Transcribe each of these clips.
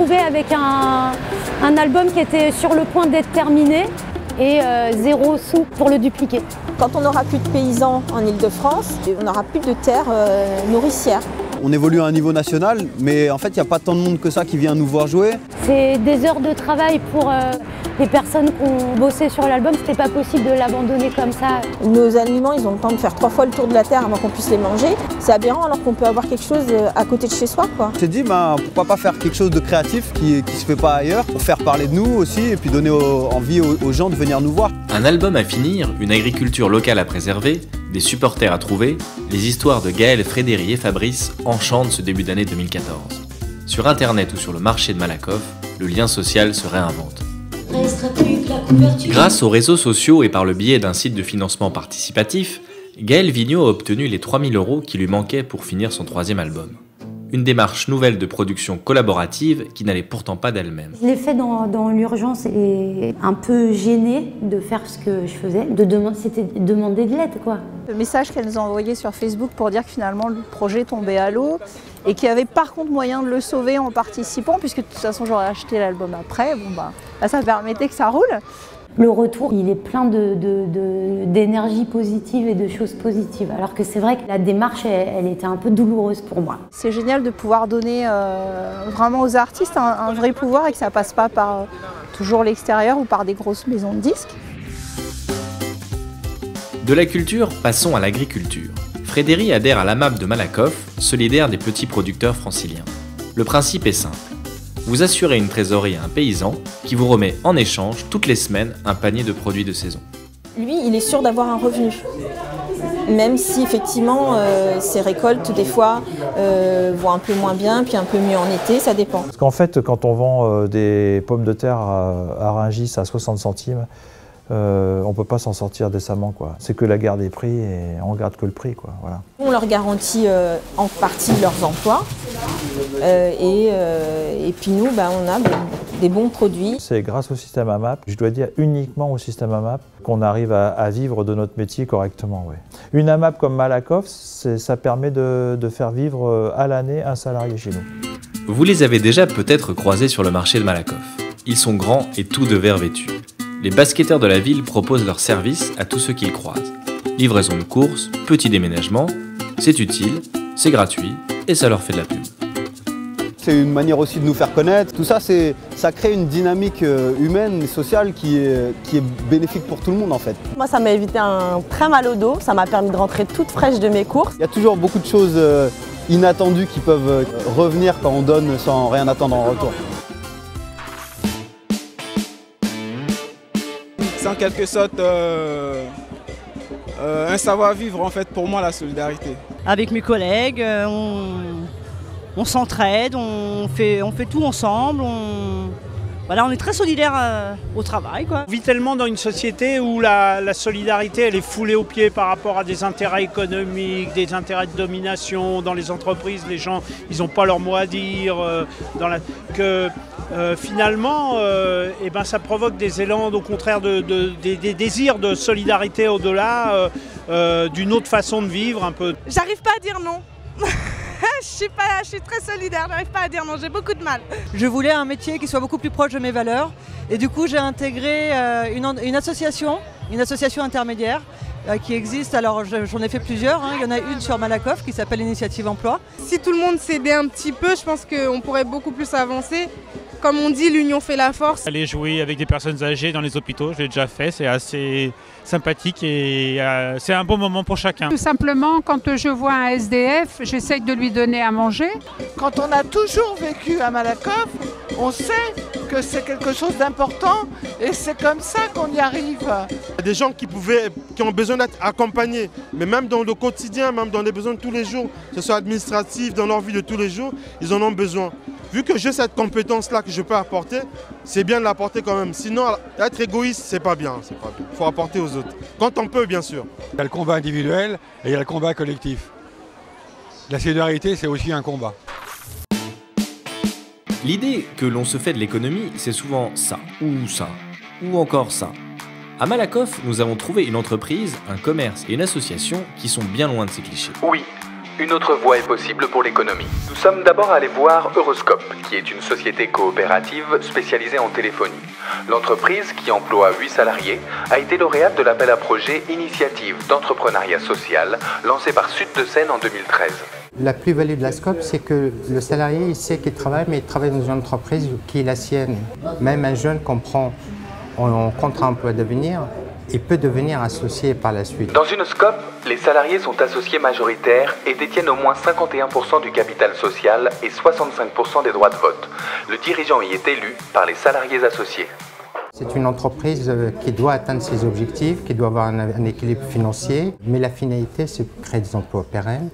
retrouvé avec un album qui était sur le point d'être terminé et 0 sous pour le dupliquer. Quand on n'aura plus de paysans en Île-de-France, on n'aura plus de terres nourricières. On évolue à un niveau national, mais en fait, il n'y a pas tant de monde que ça qui vient nous voir jouer. C'est des heures de travail pour les personnes qui ont bossé sur l'album. C'était pas possible de l'abandonner comme ça. Nos aliments, ils ont le temps de faire 3 fois le tour de la terre avant qu'on puisse les manger. C'est aberrant alors qu'on peut avoir quelque chose à côté de chez soi, quoi. On s'est dit, pourquoi pas faire quelque chose de créatif qui se fait pas ailleurs, pour faire parler de nous aussi et puis donner envie aux gens de venir nous voir. Un album à finir, une agriculture locale à préserver, des supporters à trouver, les histoires de Gaël, Frédéry et Fabrice enchantent ce début d'année 2014. Sur Internet ou sur le marché de Malakoff, le lien social se réinvente. Grâce aux réseaux sociaux et par le biais d'un site de financement participatif, Gaël Vigneault a obtenu les 3 000 € qui lui manquaient pour finir son 3e album. Une démarche nouvelle de production collaborative qui n'allait pourtant pas d'elle-même. Je l'ai fait dans l'urgence et un peu gênée de faire ce que je faisais, c'était demander de l'aide, quoi. Le message qu'elle nous a envoyé sur Facebook pour dire que finalement le projet tombait à l'eau et qu'il y avait par contre moyen de le sauver en participant, puisque de toute façon j'aurais acheté l'album après, là, ça permettait que ça roule. Le retour, il est plein d'énergie positive et de choses positives. Alors que c'est vrai que la démarche, elle était un peu douloureuse pour moi. C'est génial de pouvoir donner vraiment aux artistes un vrai pouvoir et que ça passe pas par toujours l'extérieur ou par des grosses maisons de disques. De la culture, passons à l'agriculture. Frédéry adhère à l'AMAP de Malakoff, solidaire des petits producteurs franciliens. Le principe est simple. Vous assurez une trésorerie à un paysan qui vous remet en échange toutes les semaines un panier de produits de saison. Lui, il est sûr d'avoir un revenu. Même si effectivement ses récoltes des fois vont un peu moins bien, puis un peu mieux en été, ça dépend. Parce qu'en fait, quand on vend des pommes de terre à Rungis à 60 centimes, on ne peut pas s'en sortir décemment, quoi. C'est que la guerre des prix et on regarde que le prix, quoi. Voilà. On leur garantit en partie leurs emplois et puis nous, on a des bons produits. C'est grâce au système AMAP, je dois dire uniquement au système AMAP, qu'on arrive à vivre de notre métier correctement. Ouais. Une AMAP comme Malakoff, ça permet de faire vivre à l'année un salarié chez nous. Vous les avez déjà peut-être croisés sur le marché de Malakoff. Ils sont grands et tout de vert vêtus. Les basketteurs de la ville proposent leurs services à tous ceux qu'ils croisent. Livraison de courses, petit déménagement, c'est utile, c'est gratuit et ça leur fait de la pub. C'est une manière aussi de nous faire connaître. Tout ça, ça crée une dynamique humaine et sociale qui est bénéfique pour tout le monde en fait. Moi, ça m'a évité un très mal au dos, ça m'a permis de rentrer toute fraîche de mes courses. Il y a toujours beaucoup de choses inattendues qui peuvent revenir quand on donne sans rien attendre en retour. C'est en quelque sorte un savoir-vivre en fait pour moi, la solidarité. Avec mes collègues, on s'entraide, on fait tout ensemble. Voilà, on est très solidaires au travail, quoi. On vit tellement dans une société où la solidarité elle est foulée aux pieds par rapport à des intérêts économiques, des intérêts de domination. Dans les entreprises, les gens ils n'ont pas leur mot à dire. Finalement, ça provoque des élans, au contraire, des désirs de solidarité au-delà, d'une autre façon de vivre un peu. J'arrive pas à dire non. Je suis très solidaire, j'arrive pas à dire non, j'ai beaucoup de mal. Je voulais un métier qui soit beaucoup plus proche de mes valeurs et du coup j'ai intégré une association intermédiaire qui existe. Alors j'en ai fait plusieurs, il y en a une sur Malakoff qui s'appelle Initiative Emploi. Si tout le monde s'aidait un petit peu, je pense qu'on pourrait beaucoup plus avancer. Comme on dit, l'union fait la force. Aller jouer avec des personnes âgées dans les hôpitaux, je l'ai déjà fait, c'est assez sympathique et c'est un bon moment pour chacun. Tout simplement, quand je vois un SDF, j'essaye de lui donner à manger. Quand on a toujours vécu à Malakoff, on sait que c'est quelque chose d'important et c'est comme ça qu'on y arrive. Il y a des gens qui ont besoin d'être accompagnés, mais même dans le quotidien, même dans les besoins de tous les jours, que ce soit administratif, dans leur vie de tous les jours, ils en ont besoin. Vu que j'ai cette compétence-là que je peux apporter, c'est bien de l'apporter quand même. Sinon, être égoïste, c'est pas bien. Il faut apporter aux autres. Quand on peut, bien sûr. Il y a le combat individuel et il y a le combat collectif. La solidarité, c'est aussi un combat. L'idée que l'on se fait de l'économie, c'est souvent ça, ou encore ça. À Malakoff, nous avons trouvé une entreprise, un commerce et une association qui sont bien loin de ces clichés. Oui, une autre voie est possible pour l'économie. Nous sommes d'abord allés voir Euroscope, qui est une société coopérative spécialisée en téléphonie. L'entreprise, qui emploie 8 salariés, a été lauréate de l'appel à projet Initiative d'entrepreneuriat social, lancé par Sud de Seine en 2013. La plus-value de la Scope, c'est que le salarié, il sait qu'il travaille, mais il travaille dans une entreprise qui est la sienne. Même un jeune qu'on prend en contre-emploi d'avenir, il peut devenir associé par la suite. Dans une SCOP, les salariés sont associés majoritaires et détiennent au moins 51% du capital social et 65% des droits de vote. Le dirigeant y est élu par les salariés associés. C'est une entreprise qui doit atteindre ses objectifs, qui doit avoir un équilibre financier, mais la finalité, c'est de créer des emplois pérennes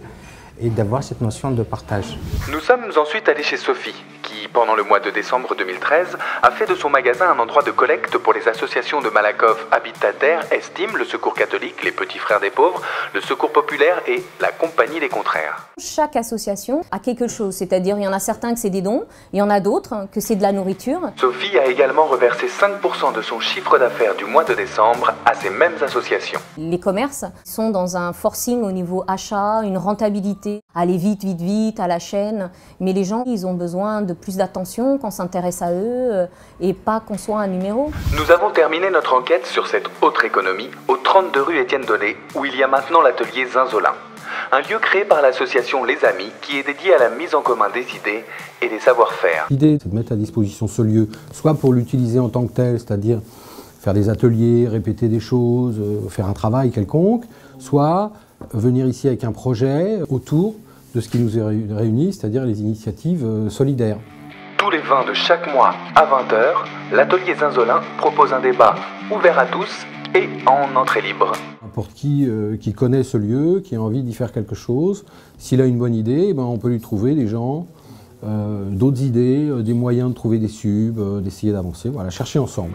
et d'avoir cette notion de partage. Nous sommes ensuite allés chez Sophie, qui, pendant le mois de décembre 2013, a fait de son magasin un endroit de collecte pour les associations de Malakoff Habitat Terre, Estime, le Secours catholique, les Petits Frères des Pauvres, le Secours populaire et la Compagnie des Contraires. Chaque association a quelque chose, c'est-à-dire il y en a certains que c'est des dons, il y en a d'autres que c'est de la nourriture. Sophie a également reversé 5% de son chiffre d'affaires du mois de décembre à ces mêmes associations. Les commerces sont dans un forcing au niveau achat, une rentabilité, aller vite, vite, vite à la chaîne, mais les gens, ils ont besoin de plus d'attention, qu'on s'intéresse à eux et pas qu'on soit un numéro. Nous avons terminé notre enquête sur cette autre économie au 32 rue Étienne Dolé, où il y a maintenant l'atelier Zinzolin. Un lieu créé par l'association Les Amis qui est dédié à la mise en commun des idées et des savoir-faire. L'idée, c'est de mettre à disposition ce lieu, soit pour l'utiliser en tant que tel, c'est-à-dire faire des ateliers, répéter des choses, faire un travail quelconque, soit venir ici avec un projet autour de ce qui nous réunit, c'est-à-dire les initiatives solidaires. Tous les 20 de chaque mois à 20h, l'atelier Zinzolin propose un débat ouvert à tous et en entrée libre. N'importe qui connaît ce lieu, qui a envie d'y faire quelque chose, s'il a une bonne idée, on peut lui trouver des gens, d'autres idées, des moyens de trouver des subs, d'essayer d'avancer, voilà, chercher ensemble.